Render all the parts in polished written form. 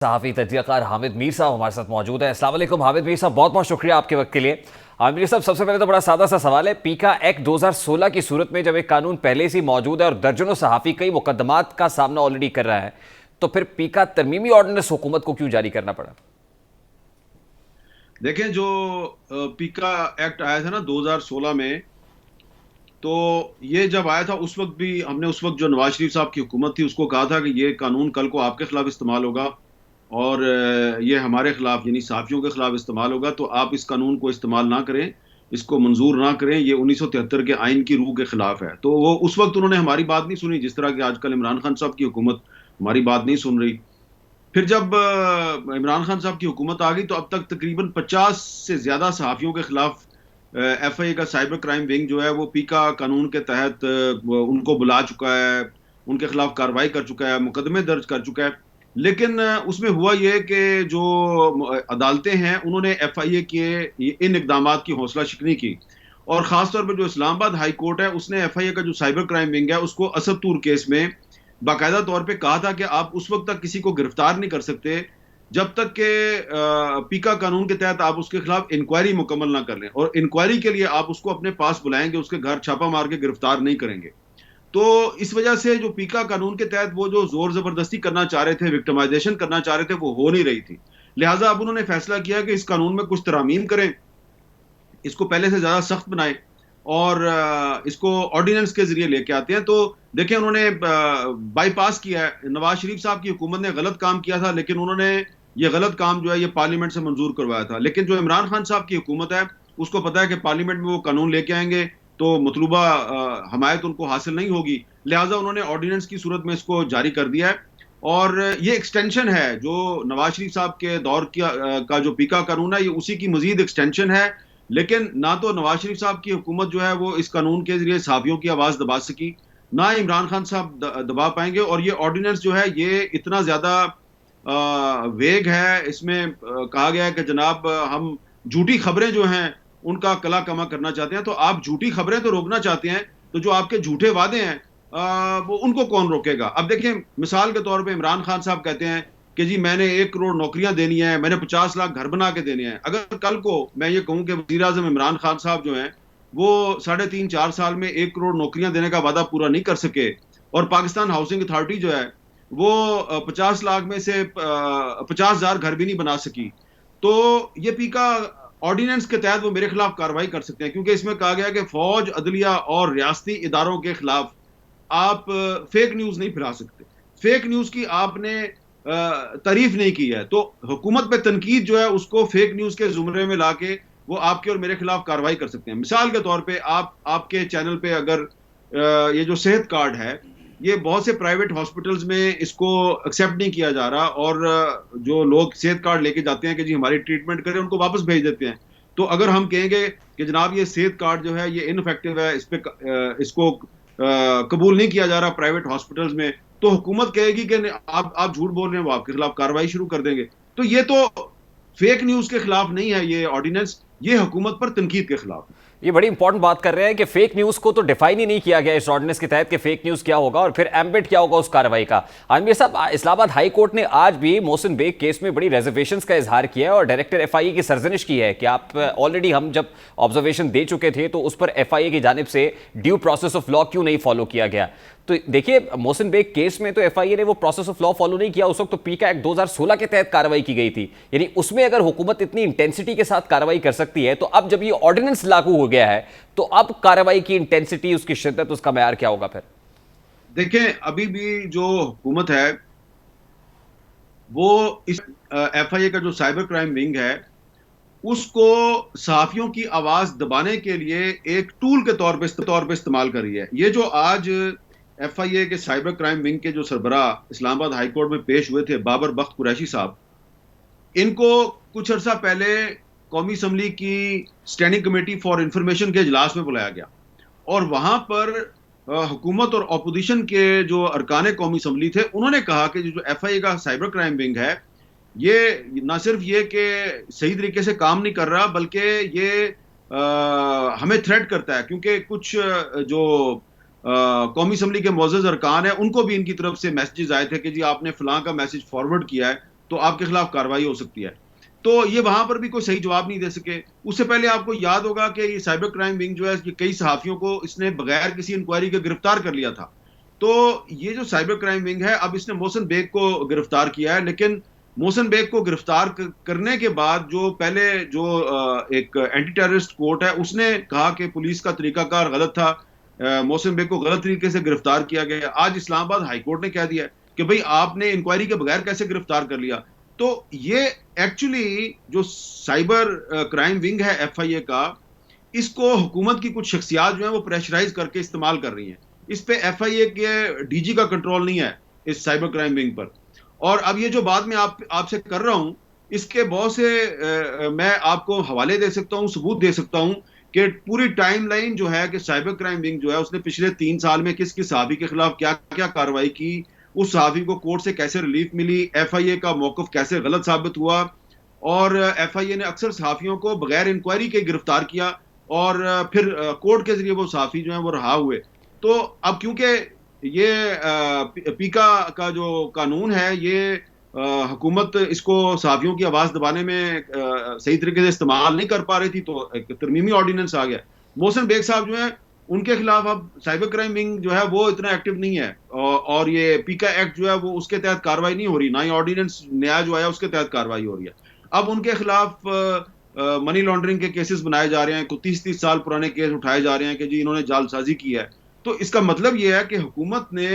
सहाफ़ी तजज़ियाकार हामिद मीर साहब हमारे साथ मौजूद है। अस्सलाम वालेकुम हामिद मीर साहब, बहुत बहुत शुक्रिया आपके वक्त के लिए। हामिद मीर साहब, सबसे पहले तो बड़ा सादा सा सवाल है, पीका एक्ट 2016 की सूरत में जब एक कानून पहले से ही मौजूद है और दर्जनों सहाफ़ी कई मुकदमात का सामना ऑलरेडी कर रहा है, तो फिर पीका तरमीमी ऑर्डिनेंस हुकूमत को क्यों जारी करना पड़ा? देखें, जो पीका एक्ट आया था ना 2016 में, तो ये जब आया था उस वक्त भी हमने उस वक्त जो नवाज शरीफ साहब की हुकूमत थी उसको कहा था कि ये कानून कल को आपके खिलाफ इस्तेमाल होगा और ये हमारे खिलाफ यानी सहाफ़ियों के खिलाफ इस्तेमाल होगा, तो आप इस कानून को इस्तेमाल ना करें, इसको मंजूर ना करें, ये 1973 के आइन की रूह के खिलाफ है। तो वो उस वक्त उन्होंने हमारी बात नहीं सुनी, जिस तरह की आजकल इमरान खान साहब की हुकूमत हमारी बात नहीं सुन रही। फिर जब इमरान खान साहब की हुकूमत आ गई तो अब तक तकरीबन 50 से ज़्यादा सहाफ़ियों के खिलाफ एफआईए का साइबर क्राइम विंग जो है वो पीका कानून के तहत उनको बुला चुका है, उनके खिलाफ कार्रवाई कर चुका है, मुकदमे दर्ज कर चुका है। लेकिन उसमें हुआ ये कि जो अदालतें हैं उन्होंने एफआईए के इन इकदामात की हौसला शिकनी की, और ख़ासतौर पर जो इस्लामाबाद हाई कोर्ट है उसने एफआईए का जो साइबर क्राइम विंग है उसको असद तूर केस में बाकायदा तौर पे कहा था कि आप उस वक्त तक किसी को गिरफ्तार नहीं कर सकते जब तक के पीका कानून के तहत आप उसके खिलाफ इंक्वायरी मुकम्मल ना कर लें, और इंक्वायरी के लिए आप उसको अपने पास बुलाएंगे, उसके घर छापा मार के गिरफ्तार नहीं करेंगे। तो इस वजह से जो पीका कानून के तहत वो जो जोर जबरदस्ती करना चाह रहे थे, विक्टिमाइजेशन करना चाह रहे थे, वो हो नहीं रही थी। लिहाजा अब उन्होंने फैसला किया कि इस कानून में कुछ तरामीम करें, इसको पहले से ज़्यादा सख्त बनाए और इसको ऑर्डिनेंस के जरिए लेके आते हैं। तो देखिए, उन्होंने बाईपास किया है। नवाज शरीफ साहब की हुकूमत ने गलत काम किया था, लेकिन उन्होंने ये गलत काम जो है ये पार्लियामेंट से मंजूर करवाया था। लेकिन जो इमरान खान साहब की हुकूमत है उसको पता है कि पार्लियामेंट में वो कानून लेके आएंगे तो मतलूबा हमायत उनको हासिल नहीं होगी, लिहाजा उन्होंने ऑर्डिनेंस की सूरत में इसको जारी कर दिया है। और ये एक्सटेंशन है जो नवाज शरीफ साहब के दौर का जो पीका कानून है, ये उसी की मजीद एक्सटेंशन है। लेकिन ना तो नवाज शरीफ साहब की हुकूमत जो है वो इस कानून के जरिए सहाफ़ियों की आवाज़ दबा सकी, ना इमरान खान साहब दबा पाएंगे। और ये ऑर्डिनेंस जो है ये इतना ज़्यादा वेग है, इसमें कहा गया है कि जनाब हम झूठी खबरें जो हैं उनका कला कमा करना चाहते हैं। तो आप झूठी खबरें तो रोकना चाहते हैं, तो जो आपके झूठे वादे हैं वो उनको कौन रोकेगा? अब देखें, मिसाल के तौर पे इमरान खान साहब कहते हैं कि जी मैंने 1 करोड़ नौकरियां देनी है, मैंने 50 लाख घर बना के देने हैं। अगर कल को मैं ये कहूं कि वज़ीर आज़म इमरान खान साहब जो हैं वो 3.5-4 साल में 1 करोड़ नौकरियां देने का वादा पूरा नहीं कर सके, और पाकिस्तान हाउसिंग अथॉरिटी जो है वो 50 लाख में से 50,000 घर भी नहीं बना सकी, तो ये पीका ऑर्डिनेंस के तहत वो मेरे खिलाफ कार्रवाई कर सकते हैं, क्योंकि इसमें कहा गया कि फौज, अदलिया और रियासती इदारों के खिलाफ आप फेक न्यूज नहीं फैला सकते। फेक न्यूज की आपने तारीफ नहीं की है, तो हुकूमत पे तनकीद जो है उसको फेक न्यूज के जुमरे में लाके वो आपके और मेरे खिलाफ कार्रवाई कर सकते हैं। मिसाल के तौर पे आपके चैनल पे अगर ये जो सेहत कार्ड है, ये बहुत से प्राइवेट हॉस्पिटल्स में इसको एक्सेप्ट नहीं किया जा रहा, और जो लोग सेहत कार्ड लेके जाते हैं कि जी हमारी ट्रीटमेंट करें, उनको वापस भेज देते हैं। तो अगर हम कहेंगे कि जनाब ये सेहत कार्ड जो है ये इनफेक्टिव है, इसको कबूल नहीं किया जा रहा प्राइवेट हॉस्पिटल्स में, तो हुकूमत कहेगी कि आप झूठ बोल रहे हैं, वो आपके खिलाफ कार्रवाई शुरू कर देंगे। तो ये तो फेक न्यूज के खिलाफ नहीं है ये ऑर्डिनेंस, ये हुकूमत पर तनकीद के खिलाफ है। ये बड़ी इंपॉर्टेंट बात कर रहे हैं कि फेक न्यूज को तो डिफाइन ही नहीं किया गया इस ऑर्डिनेंस के तहत कि फेक न्यूज क्या होगा और फिर एम्बेड क्या होगा उस कार्रवाई का। आमिर साहब, इस्लामाबाद हाई कोर्ट ने आज भी मोहसिन बेग केस में बड़ी रिजर्वेशंस का इजहार किया है और डायरेक्टर एफआईए की सरजनिश की है कि आप ऑलरेडी हम जब ऑब्जर्वेशन दे चुके थे तो उस पर एफआईए की जानिब से ड्यू प्रोसेस ऑफ लॉ क्यों नहीं फॉलो किया गया। तो देखिए, मोहसिन बेग केस में तो एफआईए ने वो प्रोसेस ऑफ लॉ फॉलो नहीं किया, उस वक्त तो पीका एक्ट 2016 के तहत कार्रवाई की गई थी। यानी उसमें अगर हुकूमत इतनी इंटेंसिटी के साथ कार्रवाई कर सकती है, तो अब जब ये ऑर्डिनेंस लागू हो गया है तो अब कार्रवाई की इंटेंसिटी, उसकी शिद्दत, उसका मैयार क्या होगा फिर? देखें, अभी भी जो हुकूमत है वो इस एफआईए का जो साइबर क्राइम विंग है उसको सहाफियों की आवाज दबाने के लिए एक टूल के तौर पे इस्तेमाल कर रही है। ये जो आज एफआईए के साइबर क्राइम विंग के जो सरबरा इस्लामाबाद हाई कोर्ट में पेश हुए थे, बाबर बख्त कुरैशी साहब, इनको कुछ अर्सा पहले कौमी असम्बली की स्टैंडिंग कमेटी फॉर इंफॉर्मेशन के इजलास में बुलाया गया, और वहां पर हुकूमत और अपोजिशन के जो अरकान कौमी असम्बली थे उन्होंने कहा कि जो एफआईए का साइबर क्राइम विंग है ये ना सिर्फ ये कि सही तरीके से काम नहीं कर रहा, बल्कि ये हमें थ्रेट करता है, क्योंकि कुछ जो कौमी असम्बली के मोअज़्ज़ज़ अरकान है उनको भी इनकी तरफ से मैसेजेस आए थे कि जी आपने फलां का मैसेज फॉरवर्ड किया है, तो आपके खिलाफ कार्रवाई हो सकती है। तो ये वहां पर भी कोई सही जवाब नहीं दे सके। उससे पहले आपको याद होगा कि ये साइबर क्राइम विंग जो है, कि कई सहाफियों को इसने बगैर किसी इंक्वायरी के गिरफ्तार कर लिया था। तो ये जो साइबर क्राइम विंग है, अब इसने मोहसिन बेग को गिरफ्तार किया है, लेकिन मोहसिन बेग को गिरफ्तार करने के बाद जो पहले जो एक एंटी टेररिस्ट कोर्ट है, उसने कहा कि पुलिस का तरीकाकार गलत था, मोहसिन बेग को गलत तरीके से गिरफ्तार किया गया। आज इस्लामाबाद हाई कोर्ट ने कह दिया कि भाई आपने इंक्वायरी के बगैर कैसे गिरफ्तार कर लिया। तो ये एक्चुअली जो साइबर क्राइम विंग है एफआईए का, इसको हुकूमत की कुछ शख्सियात जो है वो प्रेशराइज करके इस्तेमाल कर रही हैं। इस पे एफआईए के डीजी का कंट्रोल नहीं है इस साइबर क्राइम विंग पर। और अब ये जो बात मैं आपसे कर रहा हूं, इसके बहुत से मैं आपको हवाले दे सकता हूं, सबूत दे सकता हूं कि पूरी टाइमलाइन जो है कि साइबर क्राइम विंग जो है उसने पिछले 3 साल में किस किस सहाफी के खिलाफ क्या क्या कार्रवाई की, उस सहाफी को कोर्ट से कैसे रिलीफ मिली, एफआईए का मौकफ कैसे गलत साबित हुआ, और एफआईए ने अक्सर सहाफियों को बगैर इंक्वायरी के गिरफ्तार किया और फिर कोर्ट के जरिए वो सहाफी जो है वो रहा हुए। तो अब क्योंकि ये पीका का जो कानून है, ये हुकूमत इसको सहाफियों की आवाज दबाने में सही तरीके से इस्तेमाल नहीं कर पा रही थी, तो एक तरमीमी ऑर्डिनेंस आ गया। मोहसिन बेग साहब जो है, उनके खिलाफ अब साइबर क्राइम विंग जो है वो इतना एक्टिव नहीं है, और ये पीका एक्ट जो है वो उसके तहत कार्रवाई नहीं हो रही, ना ही ऑर्डिनेंस नया जो आया उसके तहत कार्रवाई हो रही है। अब उनके खिलाफ मनी लॉन्ड्रिंग के केसेस बनाए जा रहे हैं, कुछ 30-30 साल पुराने केस उठाए जा रहे हैं कि जी इन्होंने जालसाजी की है। तो इसका मतलब यह है कि हुकूमत ने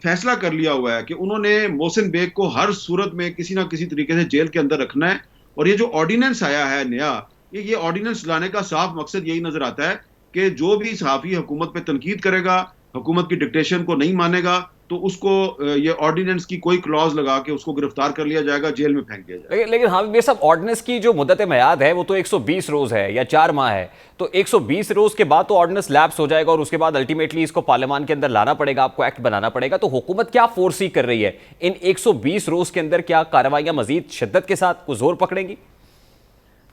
फैसला कर लिया हुआ है कि उन्होंने मोहसिन बेग को हर सूरत में किसी ना किसी तरीके से जेल के अंदर रखना है। और ये जो ऑर्डिनेंस आया है नया, ये ऑर्डिनेंस लाने का साफ मकसद यही नजर आता है कि जो भी सहाफी हुकूमत पे तनकीद करेगा, हुकूमत की डिक्टेशन को नहीं मानेगा, तो उसको ये ऑर्डिनेंस की कोई क्लॉज लगा के उसको गिरफ्तार कर लिया जाएगा, जेल में फेंक दिया जाएगा। लेकिन हाँ, ये सब ऑर्डिनेंस की जो मुद्दत मियाद है वो तो 120 रोज है या 4 माह है। तो 120 रोज के बाद तो ऑर्डिनेंस लैप्स हो जाएगा और उसके बाद अल्टीमेटली इसको पार्लियामान के अंदर लाना पड़ेगा, आपको एक्ट बनाना पड़ेगा। तो हुकूमत क्या फोर्सी कर रही है इन 120 रोज के अंदर? क्या कार्रवाइयां मजीद शिद्दत के साथ को जोर पकड़ेंगी?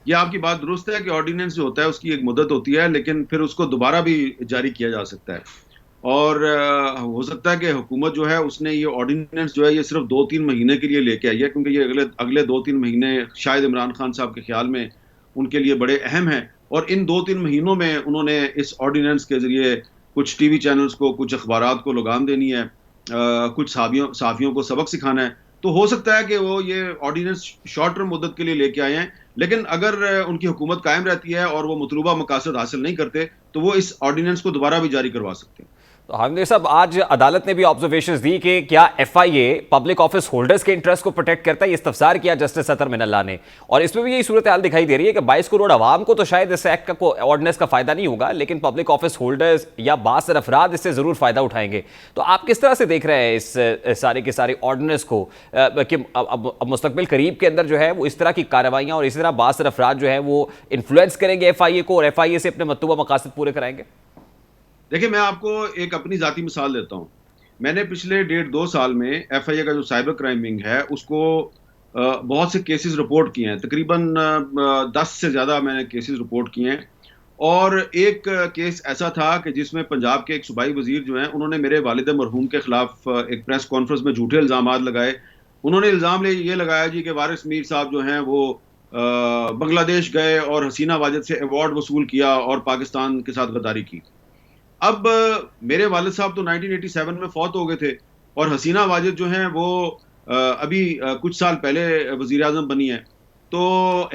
ये आपकी बात दुरुस्त है कि ऑर्डिनेंस जो होता है उसकी एक मुद्दत होती है, लेकिन फिर उसको दोबारा भी जारी किया जा सकता है। और हो सकता है कि हुकूमत जो है उसने ये ऑर्डिनेंस जो है ये सिर्फ 2-3 महीने के लिए लेके आई है, क्योंकि ये अगले अगले 2-3 महीने शायद इमरान खान साहब के ख्याल में उनके लिए बड़े अहम हैं। और इन 2-3 महीनों में उन्होंने इस ऑर्डिनेंस के जरिए कुछ टीवी चैनल्स को, कुछ अखबारात को लगाम देनी है, कुछ सहाफियों को सबक सिखाना है। तो हो सकता है कि वो ये ऑर्डिनेंस शॉर्ट टर्म मुद्दत के लिए लेके आए हैं, लेकिन अगर उनकी हुकूमत कायम रहती है और वो मतलूबा मकासद हासिल नहीं करते, तो वो इस ऑर्डिनेंस को दोबारा भी जारी करवा सकते हैं। तो हामिद साहब, आज अदालत ने भी ऑब्जर्वेशंस दी कि क्या एफआईए पब्लिक ऑफिस होल्डर्स के इंटरेस्ट को प्रोटेक्ट करता है, ये इस्तफसार किया जस्टिस अतर मिनल्ला ने। और इसमें भी यही सूरत हाल दिखाई दे रही है कि 22 करोड़ आवाम को तो शायद इस एक्ट का ऑर्डिनेंस का फायदा नहीं होगा, लेकिन पब्लिक ऑफिस होल्डर्स या बासर अफराद इससे जरूर फायदा उठाएंगे। तो आप किस तरह से देख रहे हैं इस सारे के सारे ऑर्डिनेंस को कि अब मुस्तकबिल करीब के अंदर जो है वो इस तरह की कार्रवाइयां और इसी तरह बासर अफराद जो है वो इन्फ्लुएंस करेंगे एफआईए को और एफआईए से अपने मतलूबा मकासद पूरे कराएंगे? देखिए, मैं आपको एक अपनी जाती मिसाल देता हूँ। मैंने पिछले 1.5-2 साल में एफआईए का जो साइबर क्राइम विंग है उसको बहुत से केसेस रिपोर्ट किए हैं, तकरीबन 10 से ज़्यादा मैंने केसेस रिपोर्ट किए हैं। और एक केस ऐसा था कि जिसमें पंजाब के एक सूबाई वजीर जो हैं, उन्होंने मेरे वालिद मरहूम के खिलाफ एक प्रेस कॉन्फ्रेंस में झूठे इल्ज़ामात लगाए। उन्होंने इल्ज़ाम ये लगाया जी कि वारिस मीर साहब जो हैं वो बांग्लादेश गए और हसीना वाजिद से अवार्ड वसूल किया और पाकिस्तान के साथ गद्दारी की। अब मेरे वालिद साहब तो 1987 में फौत हो गए थे और हसीना वाजिद जो हैं वो अभी कुछ साल पहले वजीर आजम बनी है। तो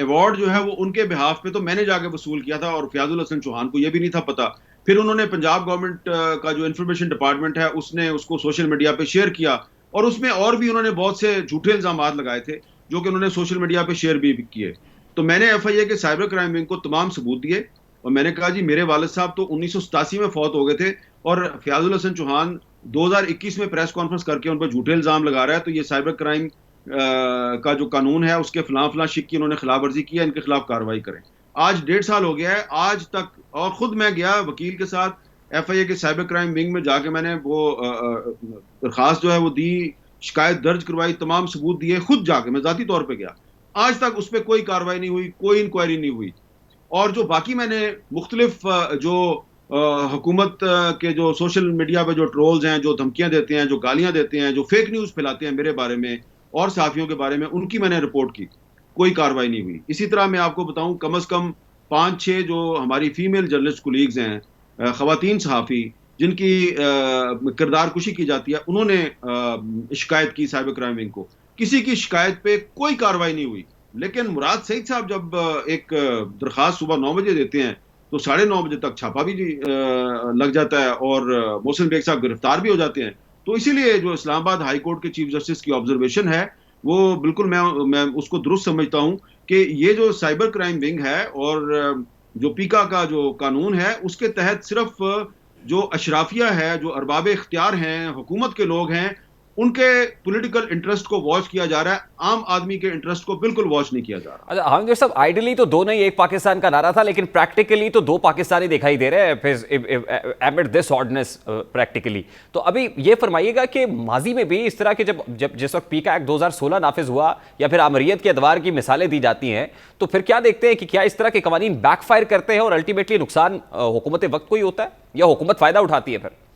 अवार्ड जो है वो उनके बिहाफ पे तो मैंने जाके वसूल किया था और फयाजुल हसन चौहान को ये भी नहीं था पता। फिर उन्होंने पंजाब गवर्नमेंट का जो इंफॉर्मेशन डिपार्टमेंट है उसने उसको सोशल मीडिया पे शेयर किया और उसमें और भी उन्होंने बहुत से झूठे इल्जामात लगाए थे जो कि उन्होंने सोशल मीडिया पे शेयर भी किए। तो मैंने एफआईए के साइबर क्राइम विंग को तमाम सबूत दिए और मैंने कहा जी मेरे वालिद साहब तो 1987 में फौत हो गए थे और फयाजुल हसन चौहान 2021 में प्रेस कॉन्फ्रेंस करके उन पर झूठे इल्जाम लगा रहा है, तो ये साइबर क्राइम का जो कानून है उसके फलां शिक की उन्होंने खिलाफ वर्जी की है, इनके खिलाफ कार्रवाई करें। आज 1.5 साल हो गया है आज तक, और खुद मैं गया वकील के साथ एफआईए के साइबर क्राइम विंग में जाके मैंने वो दरखास्त जो है वो दी, शिकायत दर्ज करवाई, तमाम सबूत दिए, खुद जाके मैं जाती तौर पर गया। आज तक उस पर कोई कार्रवाई नहीं हुई, कोई इंक्वायरी नहीं हुई। और जो बाकी मैंने मुख्तलिफ जो हुकूमत के जो सोशल मीडिया पे जो ट्रोल्स हैं, जो धमकियां देते हैं, जो गालियां देते हैं, जो फेक न्यूज़ फैलाते हैं मेरे बारे में, और सहाफ़ियों के बारे में, उनकी मैंने रिपोर्ट की, कोई कार्रवाई नहीं हुई। इसी तरह मैं आपको बताऊं, कम से कम 5-6 जो हमारी फीमेल जर्नलिस्ट कुलीग्स हैं, ख़वातीन सहाफ़ी जिनकी किरदार कुशी की जाती है, उन्होंने शिकायत की साइबर क्राइम विंग को। किसी की शिकायत पे कोई कार्रवाई नहीं हुई। लेकिन मुराद सईद साहब जब एक दरख्वास्त सुबह 9 बजे देते हैं, तो 9:30 बजे तक छापा भी लग जाता है और मोहसिन बेग साहब गिरफ्तार भी हो जाते हैं। तो इसीलिए जो इस्लामाबाद हाई कोर्ट के चीफ जस्टिस की ऑब्जर्वेशन है, वो बिल्कुल मैं उसको दुरुस्त समझता हूं कि ये जो साइबर क्राइम विंग है और जो पीका का जो कानून है, उसके तहत सिर्फ जो अशराफिया है, जो अरबाब इख्तियार हैं, हुकूमत के लोग हैं, उनके पॉलिटिकल इंटरेस्ट को वॉच किया जा रहा है। आम आदमी के इंटरेस्ट को बिल्कुल वॉच नहीं किया जा रहा। अच्छा हामिद साहब, आइडियली तो दो नहीं एक पाकिस्तान का नारा था, लेकिन प्रैक्टिकली तो दो पाकिस्तानी दिखाई दे रहे हैं फिर एमिड दिस ऑर्डिनेंस प्रैक्टिकली। तो अभी ये फरमाइएगा कि माजी में भी इस तरह के जब जिस वक्त पीका एक्ट 2016 नाफिज हुआ या फिर आमरीत के अदवार की मिसालें दी जाती हैं, तो फिर क्या देखते हैं कि क्या इस तरह के कवानीन बैकफायर करते हैं और अल्टीमेटली नुकसान हुकूमत वक्त को ही होता है या हुकूमत फायदा उठाती है? फिर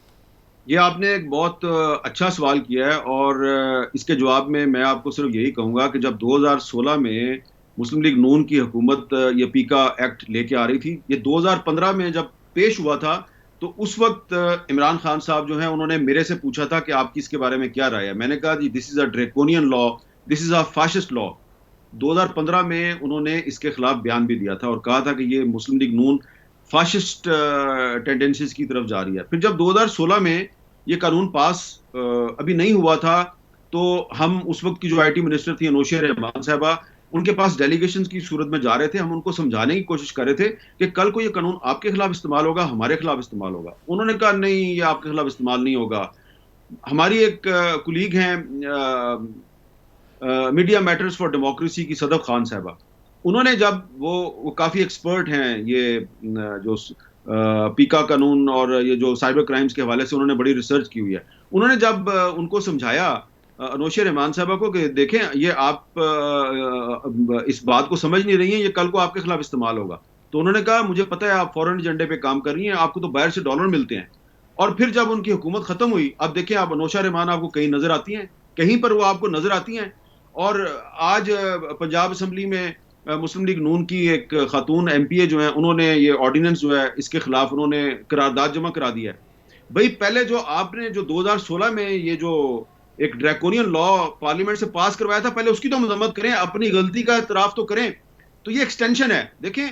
ये आपने एक बहुत अच्छा सवाल किया है और इसके जवाब में मैं आपको सिर्फ यही कहूंगा कि जब 2016 में मुस्लिम लीग नून की हुकूमत ये पीका एक्ट लेके आ रही थी, ये 2015 में जब पेश हुआ था, तो उस वक्त इमरान खान साहब जो हैं, उन्होंने मेरे से पूछा था कि आपकी इसके बारे में क्या राय है। मैंने कहा जी, this is a draconian law, this is a fascist law. 2015 में उन्होंने इसके खिलाफ बयान भी दिया था और कहा था कि ये मुस्लिम लीग नून फाशिस्ट टेंडेंसीज की तरफ जा रही है। फिर जब 2016 में ये कानून पास अभी नहीं हुआ था, तो हम उस वक्त की जो आईटी मिनिस्टर थी अनोशिया रहमान साहबा, उनके पास डेलीगेशन की सूरत में जा रहे थे। हम उनको समझाने की कोशिश कर रहे थे कि कल को ये कानून आपके खिलाफ इस्तेमाल होगा, हमारे खिलाफ इस्तेमाल होगा। उन्होंने कहा नहीं, ये आपके खिलाफ इस्तेमाल नहीं होगा। हमारी एक कुलीग हैं मीडिया मैटर्स फॉर डेमोक्रेसी की सदफ खान साहबा, उन्होंने जब वो काफी एक्सपर्ट हैं ये जो पीका कानून और ये जो साइबर क्राइम्स के हवाले से उन्होंने बड़ी रिसर्च की हुई है, उन्होंने जब उनको समझाया अनोशिया रहमान साहबा को कि देखें, ये आप इस बात को समझ नहीं रही हैं, ये कल को आपके खिलाफ इस्तेमाल होगा। तो उन्होंने कहा मुझे पता है आप फॉरेन एजेंडे पे काम कर रही हैं, आपको तो बाहर से डॉलर मिलते हैं। और फिर जब उनकी हुकूमत खत्म हुई, अब देखें आप अनोशिया रहमान आपको कहीं नजर आती हैं, कहीं पर वो आपको नजर आती हैं। और आज पंजाब असम्बली में मुस्लिम लीग नून की एक खातून एमपीए जो है, उन्होंने ये ऑर्डिनेंस जो है इसके खिलाफ उन्होंने करारदाद जमा करा दिया है। भाई पहले जो आपने जो 2016 में ये जो एक ड्रैकोनियन लॉ पार्लियामेंट से पास करवाया था, पहले उसकी तो मजम्मत करें, अपनी गलती का इतराफ तो करें। तो ये एक्सटेंशन है। देखें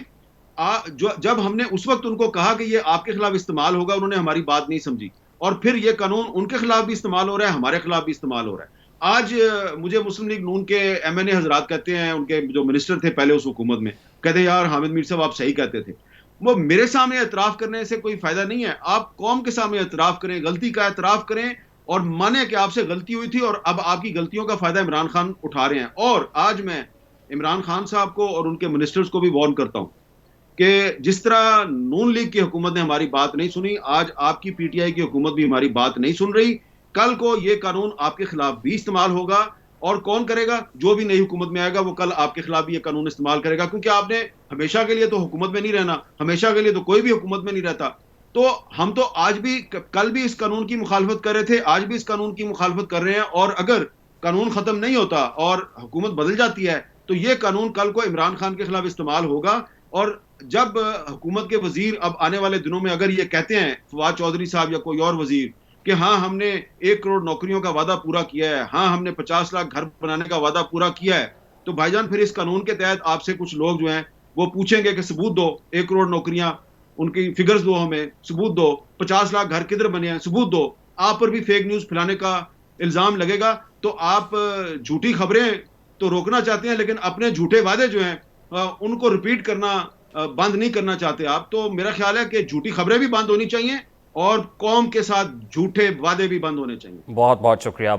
जब हमने उस वक्त उनको कहा कि ये आपके खिलाफ इस्तेमाल होगा, उन्होंने हमारी बात नहीं समझी और फिर ये कानून उनके खिलाफ भी इस्तेमाल हो रहा है, हमारे खिलाफ भी इस्तेमाल हो रहा है। आज मुझे मुस्लिम लीग नून के एमएनए हजरात कहते हैं, उनके जो मिनिस्टर थे पहले उस हुकूमत में, कहते हैं यार हामिद मीर साहब आप सही कहते थे। वो मेरे सामने एतराफ करने से कोई फायदा नहीं है। आप कौम के सामने एतराफ करें, गलती का एतराफ करें और माने कि आपसे गलती हुई थी और अब आपकी गलतियों का फायदा इमरान खान उठा रहे हैं। और आज मैं इमरान खान साहब को और उनके मिनिस्टर्स को भी वार्न करता हूं कि जिस तरह नून लीग की हुकूमत ने हमारी बात नहीं सुनी, आज आपकी पीटीआई की हुकूमत भी हमारी बात नहीं सुन रही। कल को ये कानून आपके खिलाफ भी इस्तेमाल होगा और कौन करेगा? जो भी नई हुकूमत में आएगा वो कल आपके खिलाफ भी ये कानून इस्तेमाल करेगा, क्योंकि आपने हमेशा के लिए तो हुकूमत में नहीं रहना, हमेशा के लिए तो कोई भी हुकूमत में नहीं रहता। तो हम तो आज भी, कल भी इस कानून की मुखालफत कर रहे थे, आज भी इस कानून की मुखालफत कर रहे हैं। और अगर कानून खत्म नहीं होता और हुकूमत बदल जाती है, तो ये कानून कल को इमरान खान के खिलाफ इस्तेमाल होगा। और जब हुकूमत के वजीर अब आने वाले दिनों में अगर ये कहते हैं, फवाद चौधरी साहब या कोई और वजीर, कि हाँ हमने 1 करोड़ नौकरियों का वादा पूरा किया है, हाँ हमने 50 लाख घर बनाने का वादा पूरा किया है, तो भाईजान फिर इस कानून के तहत आपसे कुछ लोग जो हैं वो पूछेंगे कि सबूत दो, 1 करोड़ नौकरियां, उनकी फिगर्स दो, हमें सबूत दो, 50 लाख घर किधर बने हैं, सबूत दो। आप पर भी फेक न्यूज फैलाने का इल्जाम लगेगा। तो आप झूठी खबरें तो रोकना चाहते हैं, लेकिन अपने झूठे वादे जो हैं उनको रिपीट करना बंद नहीं करना चाहते आप। तो मेरा ख्याल है कि झूठी खबरें भी बंद होनी चाहिए और कौम के साथ झूठे वादे भी बंद होने चाहिए। बहुत बहुत शुक्रिया।